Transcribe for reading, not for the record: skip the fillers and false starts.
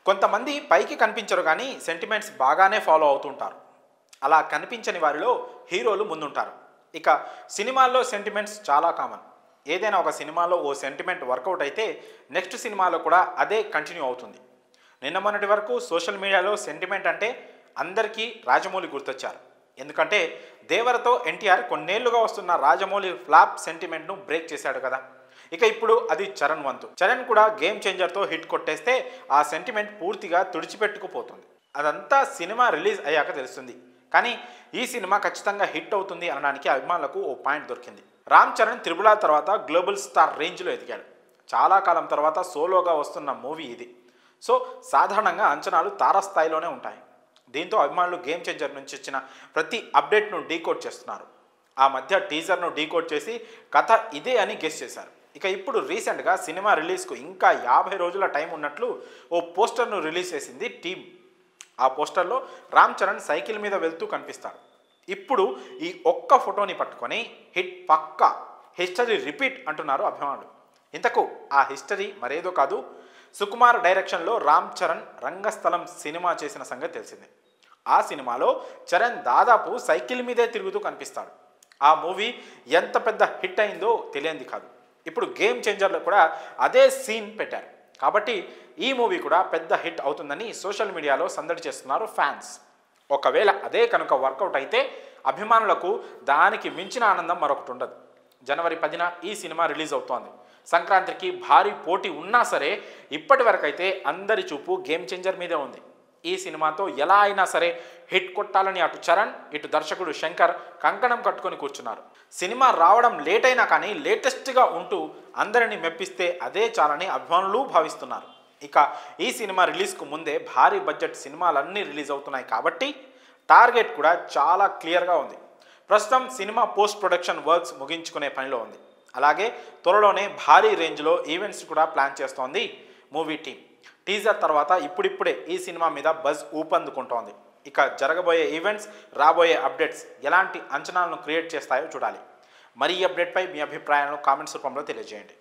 కొంతమంది పైకి కనిపించరు కానీ సెంటిమెంట్స్ బాగానే ఫాలో అవుతుంటారు. అలా కనిపించని వారిలో హీరోలు ముందుంటారు. ఇక సినిమాల్లో సెంటిమెంట్స్ చాలా కామన్. ఏదైనా ఒక సినిమాలో ఓ సెంటిమెంట్ వర్కౌట్ అయితే నెక్స్ట్ సినిమాలో కూడా అదే కంటిన్యూ అవుతుంది. నిన్న మొన్నటి వరకు సోషల్ మీడియాలో సెంటిమెంట్ అంటే అందరికీ రాజమౌళి గుర్తొచ్చారు. ఎందుకంటే దేవరతో ఎన్టీఆర్ కొన్నేళ్లుగా వస్తున్న రాజమౌళి ఫ్లాప్ సెంటిమెంట్ను బ్రేక్ చేశాడు కదా. ఇక ఇప్పుడు అది చరణ్ వంతు. చరణ్ కూడా గేమ్ చేంజర్తో హిట్ కొట్టేస్తే ఆ సెంటిమెంట్ పూర్తిగా తుడిచిపెట్టుకుపోతుంది. అదంతా సినిమా రిలీజ్ అయ్యాక తెలుస్తుంది. కానీ ఈ సినిమా ఖచ్చితంగా హిట్ అవుతుంది అనడానికి అభిమానులకు ఓ పాయింట్ దొరికింది. రామ్ చరణ్ త్రిబుల్ ఆర్ తర్వాత గ్లోబల్ స్టార్ రేంజ్లో ఎదిగాడు. చాలా కాలం తర్వాత సోలోగా వస్తున్న మూవీ ఇది. సో సాధారణంగా అంచనాలు తారాస్థాయిలోనే ఉంటాయి. దీంతో అభిమానులు గేమ్ చేంజర్ నుంచి వచ్చిన ప్రతి అప్డేట్ను డీకోడ్ చేస్తున్నారు. ఆ మధ్య టీజర్ను డీకోడ్ చేసి కథ ఇదే అని గెస్ చేశారు. ఇక ఇప్పుడు రీసెంట్గా సినిమా రిలీజ్కు ఇంకా 50 రోజుల టైం ఉన్నట్లు ఓ పోస్టర్ను రిలీజ్ చేసింది టీమ్. ఆ పోస్టర్లో రామ్ చరణ్ సైకిల్ మీద వెళ్తూ కనిపిస్తాడు. ఇప్పుడు ఈ ఒక్క ఫోటోని పట్టుకొని హిట్ పక్కా, హిస్టరీ రిపీట్ అంటున్నారు అభిమానులు. ఇంతకు ఆ హిస్టరీ మరేదో కాదు, సుకుమార్ డైరెక్షన్లో రామ్ చరణ్ రంగస్థలం సినిమా చేసిన సంగతి తెలిసిందే. ఆ సినిమాలో చరణ్ దాదాపు సైకిల్ మీదే తిరుగుతూ కనిపిస్తాడు. ఆ మూవీ ఎంత పెద్ద హిట్ అయిందో తెలియంది కాదు. ఇప్పుడు గేమ్ చేంజర్లో కూడా అదే సీన్ పెట్టారు. కాబట్టి ఈ మూవీ కూడా పెద్ద హిట్ అవుతుందని సోషల్ మీడియాలో సందడి చేస్తున్నారు ఫ్యాన్స్. ఒకవేళ అదే కనుక వర్కౌట్ అయితే అభిమానులకు దానికి మించిన ఆనందం మరొకటి ఉండదు. జనవరి 10న ఈ సినిమా రిలీజ్ అవుతోంది. సంక్రాంతికి భారీ పోటీ ఉన్నా సరే ఇప్పటి వరకైతే అందరి చూపు గేమ్ చేంజర్ మీదే ఉంది. ఈ సినిమాతో ఎలా అయినా సరే హిట్ కొట్టాలని అటు చరణ్ ఇటు దర్శకుడు శంకర్ కంకణం కట్టుకొని కూర్చున్నారు. సినిమా రావడం లేట్ అయినా కానీ లేటెస్ట్గా ఉంటూ అందరినీ మెప్పిస్తే అదే చాలని అభిమానులు భావిస్తున్నారు. ఇక ఈ సినిమా రిలీజ్కు ముందే భారీ బడ్జెట్ సినిమాలన్నీ రిలీజ్ అవుతున్నాయి కాబట్టి టార్గెట్ కూడా చాలా క్లియర్గా ఉంది. ప్రస్తుతం సినిమా పోస్ట్ ప్రొడక్షన్ వర్క్స్ ముగించుకునే పనిలో ఉంది. అలాగే త్వరలోనే భారీ రేంజ్లో ఈవెంట్స్ కూడా ప్లాన్ చేస్తోంది మూవీ టీం. టీజర్ తర్వాత ఇప్పుడిప్పుడే ఈ సినిమా మీద బజ్ ఊపందుకుంటోంది. ఇక జరగబోయే ఈవెంట్స్, రాబోయే అప్డేట్స్ ఎలాంటి అంచనాలను క్రియేట్ చేస్తాయో చూడాలి. మరి ఈ అప్డేట్పై మీ అభిప్రాయాలను కామెంట్స్ రూపంలో తెలియజేయండి.